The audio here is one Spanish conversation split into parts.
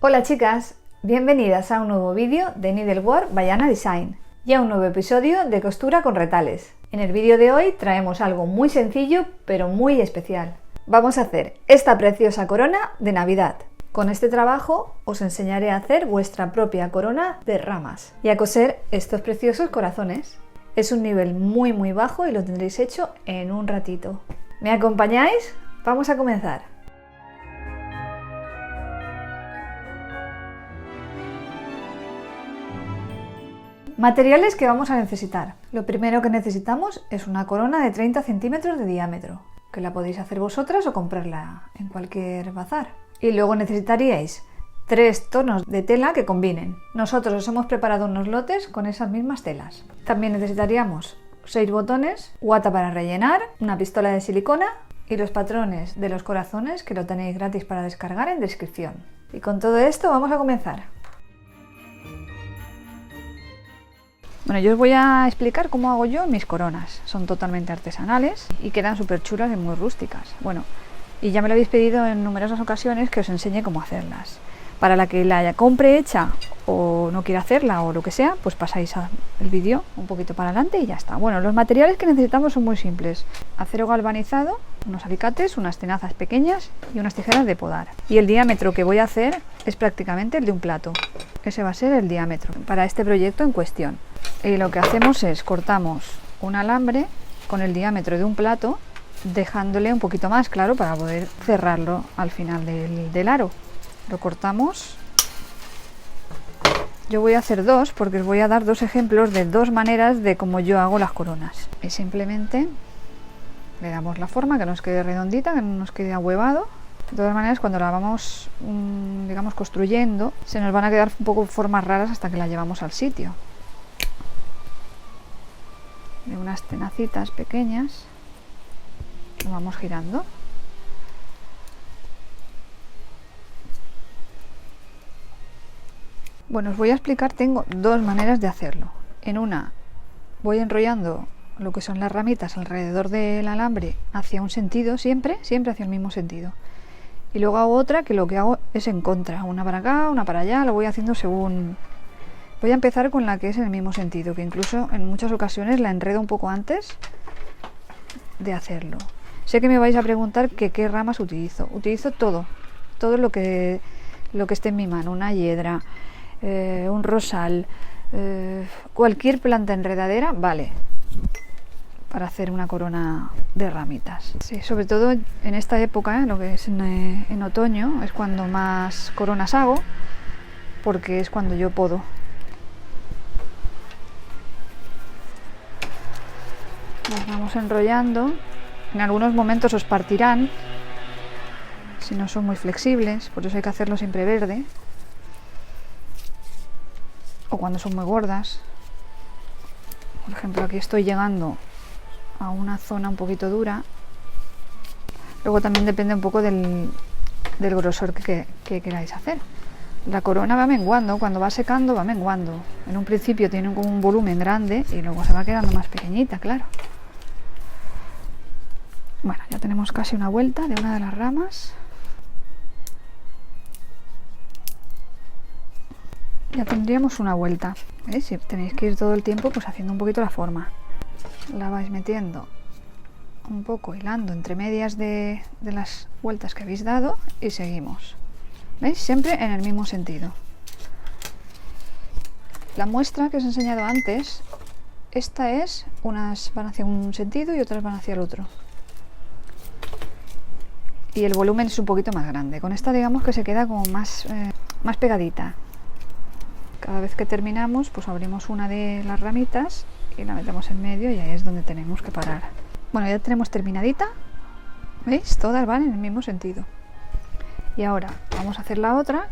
Hola chicas, bienvenidas a un nuevo vídeo de Needlework by Ana Design y a un nuevo episodio de costura con retales. En el vídeo de hoy traemos algo muy sencillo pero muy especial. Vamos a hacer esta preciosa corona de Navidad. Con este trabajo os enseñaré a hacer vuestra propia corona de ramas y a coser estos preciosos corazones. Es un nivel muy bajo y lo tendréis hecho en un ratito. ¿Me acompañáis? Vamos a comenzar. Materiales que vamos a necesitar. Lo primero que necesitamos es una corona de 30 centímetros de diámetro, que la podéis hacer vosotras o comprarla en cualquier bazar. Y luego necesitaríais 3 tonos de tela que combinen. Nosotros os hemos preparado unos lotes con esas mismas telas. También necesitaríamos 6 botones, guata para rellenar, una pistola de silicona y los patrones de los corazones, que lo tenéis gratis para descargar en descripción. Y con todo esto vamos a comenzar. Bueno, yo os voy a explicar cómo hago yo mis coronas. Son totalmente artesanales y quedan súper chulas y muy rústicas. Bueno, y ya me lo habéis pedido en numerosas ocasiones que os enseñe cómo hacerlas. Para la que la compre hecha o no quiera hacerla o lo que sea, pues pasáis el vídeo un poquito para adelante y ya está. Bueno, los materiales que necesitamos son muy simples. Acero galvanizado, unos alicates, unas tenazas pequeñas y unas tijeras de podar. Y el diámetro que voy a hacer es prácticamente el de un plato. Ese va a ser el diámetro para este proyecto en cuestión. Y lo que hacemos es cortamos un alambre con el diámetro de un plato, dejándole un poquito más claro para poder cerrarlo al final del aro. Lo cortamos. Yo voy a hacer dos porque os voy a dar dos ejemplos de dos maneras de cómo yo hago las coronas. Y simplemente le damos la forma, que nos quede redondita, que no nos quede ahuevado. De todas maneras, cuando la vamos digamos construyendo, se nos van a quedar un poco formas raras hasta que la llevamos al sitio. De unas tenacitas pequeñas lo vamos girando. Bueno, os voy a explicar, tengo dos maneras de hacerlo. En una voy enrollando lo que son las ramitas alrededor del alambre hacia un sentido, siempre hacia el mismo sentido. Y luego hago otra que lo que hago es en contra, una para acá, una para allá, lo voy haciendo según. Voy a empezar con la que es en el mismo sentido, que incluso en muchas ocasiones la enredo un poco antes de hacerlo. Sé que me vais a preguntar que qué ramas utilizo. Utilizo todo lo que esté en mi mano, una hiedra, un rosal, cualquier planta enredadera, vale, para hacer una corona de ramitas. Sí, sobre todo en esta época, lo que es en otoño, es cuando más coronas hago, porque es cuando yo podo. Las vamos enrollando. En algunos momentos os partirán si no son muy flexibles, por eso hay que hacerlo siempre verde, o cuando son muy gordas. Por ejemplo, aquí estoy llegando a una zona un poquito dura. Luego también depende un poco del grosor que queráis hacer. La corona va menguando, cuando va secando va menguando. En un principio tiene un volumen grande y luego se va quedando más pequeñita, claro. Bueno, ya tenemos casi una vuelta de una de las ramas. Ya tendríamos una vuelta. ¿Veis? Si tenéis que ir todo el tiempo pues haciendo un poquito la forma. La vais metiendo un poco, hilando entre medias de las vueltas que habéis dado y seguimos. ¿Veis? Siempre en el mismo sentido. La muestra que os he enseñado antes, esta es, unas van hacia un sentido y otras van hacia el otro. Y el volumen es un poquito más grande. Con esta digamos que se queda como más pegadita. Cada vez que terminamos pues abrimos una de las ramitas y la metemos en medio y ahí es donde tenemos que parar. Bueno, ya tenemos terminadita. ¿Veis? Todas van en el mismo sentido. Y ahora vamos a hacer la otra,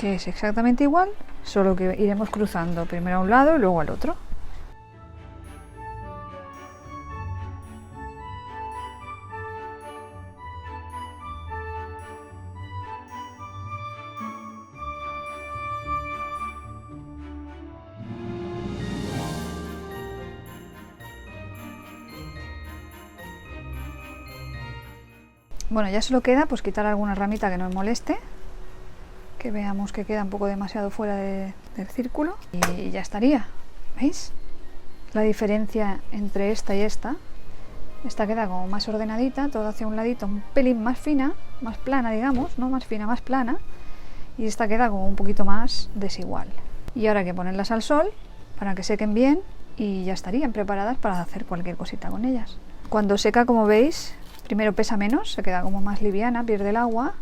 que es exactamente igual, solo que iremos cruzando primero a un lado y luego al otro. Bueno, ya solo queda pues quitar alguna ramita que nos moleste que veamos que queda un poco demasiado fuera del círculo y ya estaría. ¿Veis? La diferencia entre esta y esta queda como más ordenadita, todo hacia un ladito, un pelín más fina, más plana, digamos, no más fina, más plana, y esta queda como un poquito más desigual. Y ahora hay que ponerlas al sol para que sequen bien y ya estarían preparadas para hacer cualquier cosita con ellas. Cuando seca, como veis, primero pesa menos, se queda como más liviana, pierde el agua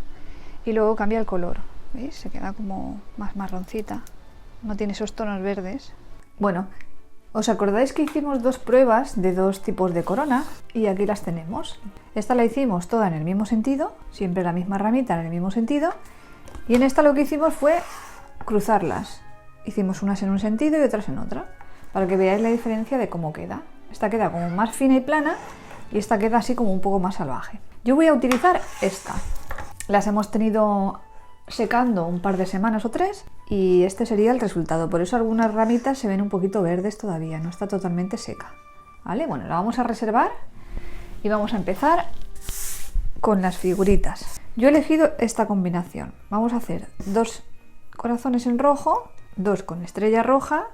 y luego cambia el color. ¿Veis? Se queda como más marroncita, no tiene esos tonos verdes. Bueno, ¿os acordáis que hicimos dos pruebas de dos tipos de corona? Y aquí las tenemos. Esta la hicimos toda en el mismo sentido, siempre la misma ramita en el mismo sentido, y en esta lo que hicimos fue cruzarlas. Hicimos unas en un sentido y otras en otra, para que veáis la diferencia de cómo queda. Esta queda como más fina y plana y esta queda así como un poco más salvaje. Yo voy a utilizar esta. Las hemos tenido secando un par de semanas o 3 y este sería el resultado. Por eso algunas ramitas se ven un poquito verdes todavía, no está totalmente seca. ¿Vale? Bueno, la vamos a reservar y vamos a empezar con las figuritas. Yo he elegido esta combinación. Vamos a hacer 2 corazones en rojo, 2 con estrella roja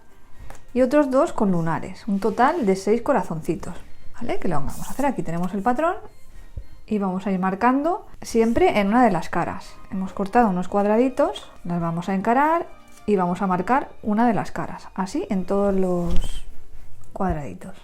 y otros 2 con lunares. Un total de 6 corazoncitos. ¿Vale? Que lo vamos a hacer. Aquí tenemos el patrón. Y vamos a ir marcando siempre en una de las caras. Hemos cortado unos cuadraditos, las vamos a encarar y vamos a marcar una de las caras, así en todos los cuadraditos.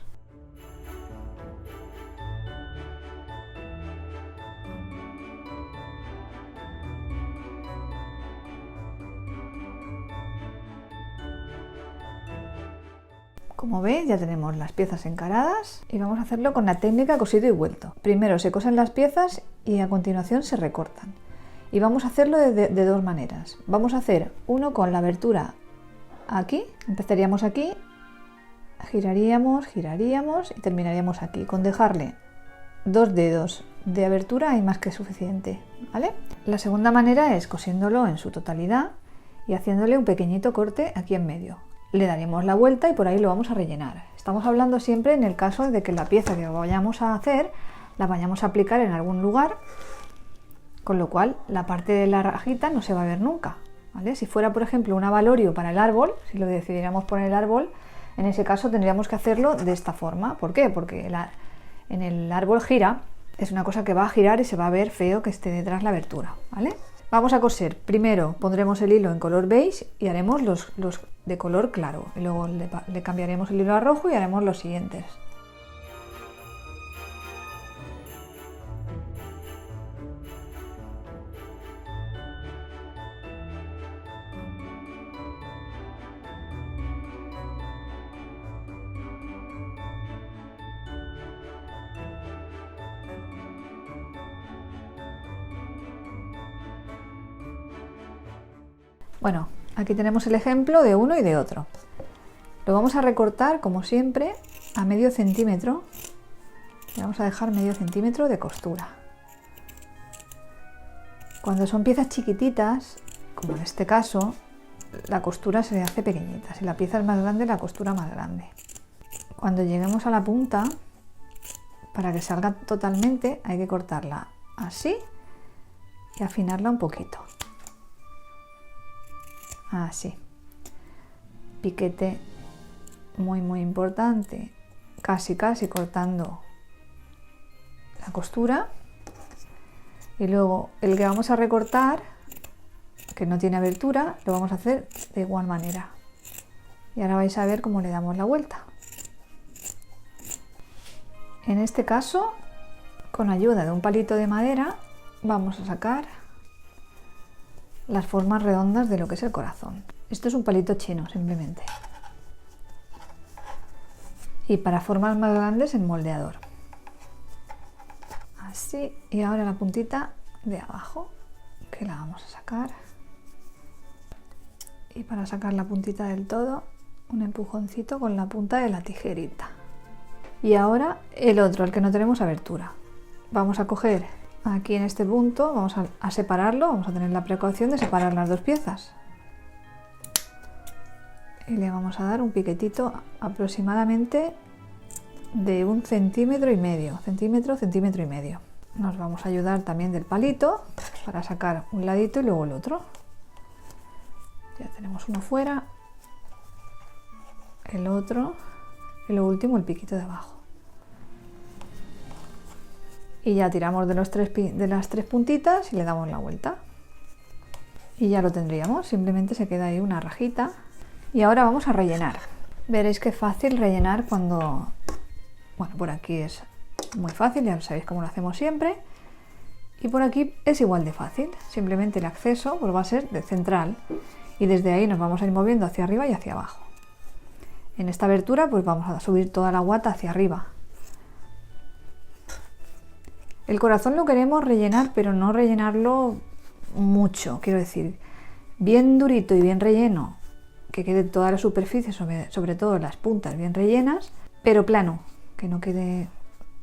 Como veis, ya tenemos las piezas encaradas y vamos a hacerlo con la técnica cosido y vuelto. Primero se cosen las piezas y a continuación se recortan. Y vamos a hacerlo de 2 maneras. Vamos a hacer uno con la abertura aquí, empezaríamos aquí, giraríamos y terminaríamos aquí. Con dejarle 2 dedos de abertura hay más que suficiente, ¿vale? La segunda manera es cosiéndolo en su totalidad y haciéndole un pequeñito corte aquí en medio. Le daremos la vuelta y por ahí lo vamos a rellenar. Estamos hablando siempre en el caso de que la pieza que vayamos a hacer la vayamos a aplicar en algún lugar, con lo cual la parte de la rajita no se va a ver nunca, ¿vale? Si fuera, por ejemplo, un abalorio para el árbol, si lo decidiéramos poner el árbol, en ese caso tendríamos que hacerlo de esta forma. ¿Por qué? Porque en el árbol gira, es una cosa que va a girar y se va a ver feo que esté detrás la abertura, ¿vale? Vamos a coser. Primero pondremos el hilo en color beige y haremos los de color claro. Y luego le cambiaremos el hilo a rojo y haremos los siguientes. Bueno, aquí tenemos el ejemplo de uno y de otro. Lo vamos a recortar, como siempre, a medio centímetro. Le vamos a dejar medio centímetro de costura. Cuando son piezas chiquititas, como en este caso, la costura se le hace pequeñita. Si la pieza es más grande, la costura más grande. Cuando lleguemos a la punta, para que salga totalmente, hay que cortarla así y afinarla un poquito. Así. Piquete muy importante, casi cortando la costura. Y luego el que vamos a recortar, que no tiene abertura, lo vamos a hacer de igual manera. Y ahora vais a ver cómo le damos la vuelta. En este caso, con ayuda de un palito de madera, vamos a sacar las formas redondas de lo que es el corazón. Esto es un palito chino, simplemente. Y para formas más grandes, el moldeador. Así, y ahora la puntita de abajo, que la vamos a sacar. Y para sacar la puntita del todo, un empujoncito con la punta de la tijerita. Y ahora el otro, el que no tenemos abertura. Vamos a coger aquí en este punto, vamos a separarlo, vamos a tener la precaución de separar las dos piezas. Y le vamos a dar un piquetito aproximadamente de 1,5 centímetros, centímetro y medio. Nos vamos a ayudar también del palito para sacar un ladito y luego el otro. Ya tenemos uno fuera, el otro y lo último el piquito de abajo. Y ya tiramos de las tres puntitas y le damos la vuelta. Y ya lo tendríamos, simplemente se queda ahí una rajita. Y ahora vamos a rellenar. Veréis que es fácil rellenar cuando... Bueno, por aquí es muy fácil, ya sabéis cómo lo hacemos siempre. Y por aquí es igual de fácil, simplemente el acceso pues va a ser de central. Y desde ahí nos vamos a ir moviendo hacia arriba y hacia abajo. En esta abertura pues vamos a subir toda la guata hacia arriba. El corazón lo queremos rellenar, pero no rellenarlo mucho, quiero decir, bien durito y bien relleno, que quede toda la superficie, sobre todo las puntas bien rellenas, pero plano, que no quede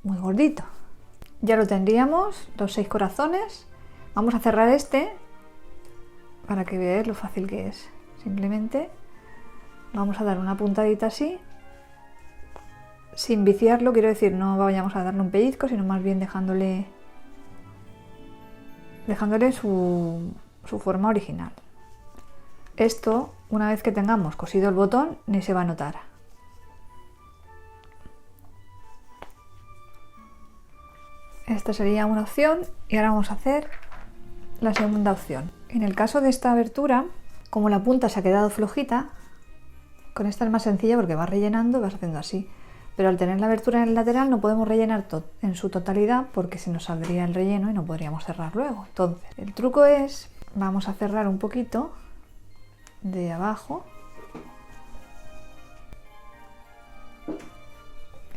muy gordito. Ya lo tendríamos, los 6 corazones. Vamos a cerrar este para que veáis lo fácil que es. Simplemente vamos a dar una puntadita así, sin viciarlo, quiero decir, no vayamos a darle un pellizco, sino más bien dejándole su forma original. Esto, una vez que tengamos cosido el botón, ni se va a notar. Esta sería una opción y ahora vamos a hacer la segunda opción. En el caso de esta abertura, como la punta se ha quedado flojita, con esta es más sencilla porque vas rellenando y vas haciendo así. Pero al tener la abertura en el lateral no podemos rellenar en su totalidad porque se nos saldría el relleno y no podríamos cerrar luego. Entonces, el truco es, vamos a cerrar un poquito de abajo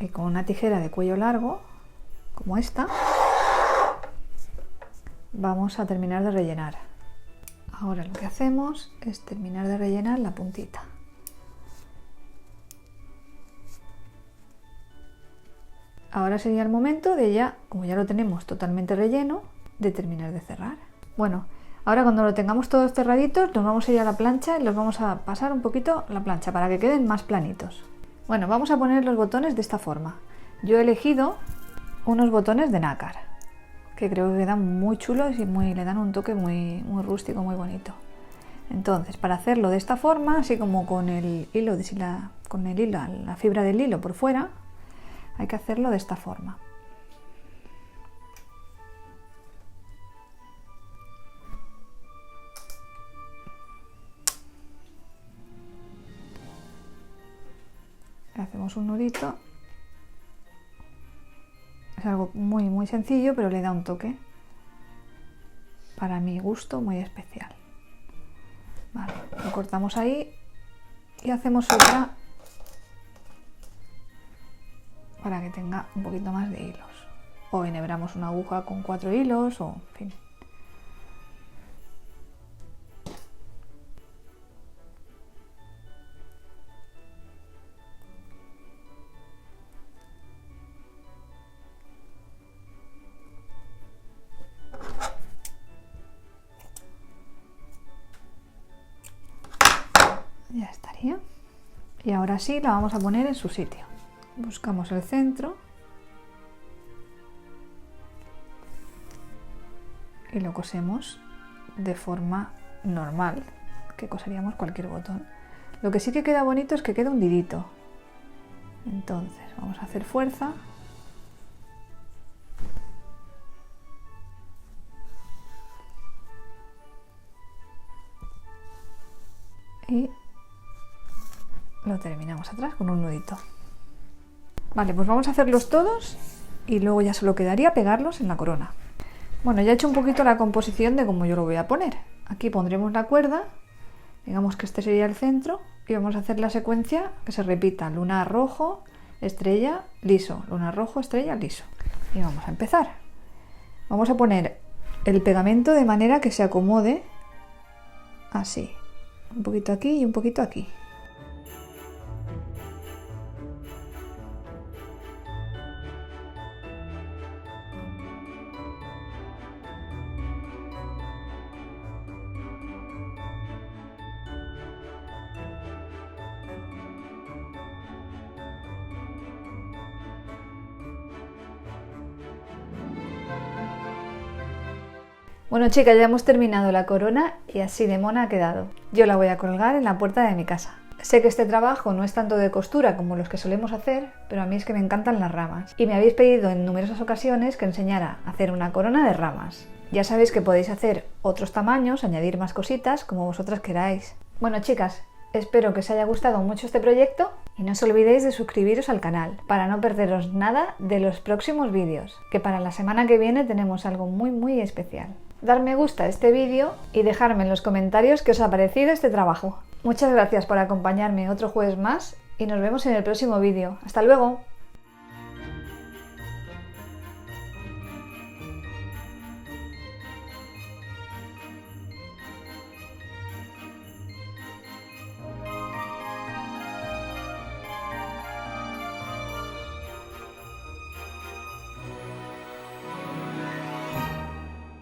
y con una tijera de cuello largo, como esta, vamos a terminar de rellenar. Ahora lo que hacemos es terminar de rellenar la puntita. Ahora sería el momento de ya, como ya lo tenemos totalmente relleno, de terminar de cerrar. Bueno, ahora cuando lo tengamos todos cerraditos, nos vamos a ir a la plancha y los vamos a pasar un poquito la plancha para que queden más planitos. Bueno, vamos a poner los botones de esta forma. Yo he elegido unos botones de nácar, que creo que quedan muy chulos y le dan un toque muy rústico, muy bonito. Entonces, para hacerlo de esta forma, así como con el hilo, la fibra del hilo por fuera, hay que hacerlo de esta forma. Hacemos un nudito. Es algo muy sencillo, pero le da un toque, para mi gusto, muy especial. Vale, lo cortamos ahí y hacemos otra para que tenga un poquito más de hilos. O enhebramos una aguja con 4 hilos, o en fin. Ya estaría. Y ahora sí la vamos a poner en su sitio. Buscamos el centro y lo cosemos de forma normal, que coseríamos cualquier botón. Lo que sí que queda bonito es que queda hundidito. Entonces vamos a hacer fuerza. Y lo terminamos atrás con un nudito. Vale, pues vamos a hacerlos todos y luego ya solo quedaría pegarlos en la corona. Bueno, ya he hecho un poquito la composición de cómo yo lo voy a poner. Aquí pondremos la cuerda, digamos que este sería el centro, y vamos a hacer la secuencia que se repita: lunar rojo, estrella, liso, lunar rojo, estrella, liso. Y vamos a empezar. Vamos a poner el pegamento de manera que se acomode así, un poquito aquí y un poquito aquí. Bueno chicas, ya hemos terminado la corona y así de mona ha quedado. Yo la voy a colgar en la puerta de mi casa. Sé que este trabajo no es tanto de costura como los que solemos hacer, pero a mí es que me encantan las ramas. Y me habéis pedido en numerosas ocasiones que enseñara a hacer una corona de ramas. Ya sabéis que podéis hacer otros tamaños, añadir más cositas, como vosotras queráis. Bueno chicas, espero que os haya gustado mucho este proyecto y no os olvidéis de suscribiros al canal para no perderos nada de los próximos vídeos, que para la semana que viene tenemos algo muy especial. Dar me gusta a este vídeo y dejarme en los comentarios qué os ha parecido este trabajo. Muchas gracias por acompañarme otro jueves más y nos vemos en el próximo vídeo. ¡Hasta luego!